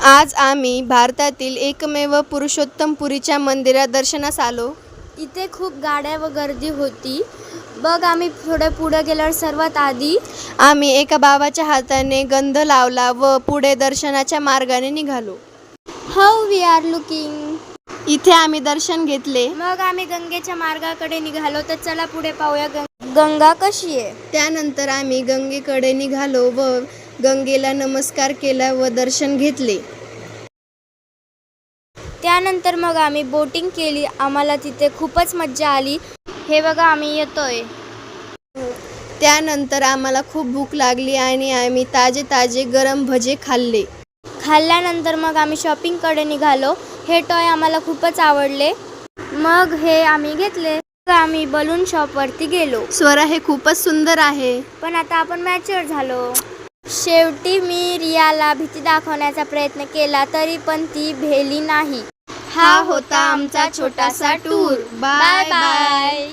आज आम्ही भारतातील एकमेव पुरुषोत्तमपुरीच्या मंदिरात दर्शनास आलो. इथे खूप गाड्या व गर्दी होती. बघ, आम्ही थोडं पुढे गेल्यावर सर्वात आधी आम्ही एका बाबाच्या हाताने गंध लावला व पुढे दर्शनाच्या मार्गाने निघालो. How we are looking. इथे आम्ही दर्शन घेतले. मग आम्ही गंगेच्या मार्गाकडे निघालो. तर चला पुढे पाहूया गंगा कशी आहे. त्यानंतर आम्ही गंगेकडे निघालो व गंगेला नमस्कार केला व दर्शन घेतले. त्यानंतर मग आम्ही बोटिंग केली. आम्हाला तिथे खूपच मज्जा आली. हे बघा, आम्ही येतोय. त्यानंतर आम्हाला खूप भूक लागली आणि आम्ही ताजे ताजे गरम भजे खाल्ले. खाल्ल्यानंतर मग आम्ही शॉपिंगकडे निघालो. हे टॉय आम्हाला खूपच आवडले. मग हे आम्ही घेतले. आम्ही बलून शॉपवरती गेलो. स्वरा, हे खूपच सुंदर आहे. पण आता आपण मॅच्युअर झालो. शेवटी मी रियाला भीती दाखवण्याचा प्रयत्न केला, तरी पण ती भेली नाही. हा होता आमचा छोटासा टूर. Bye bye.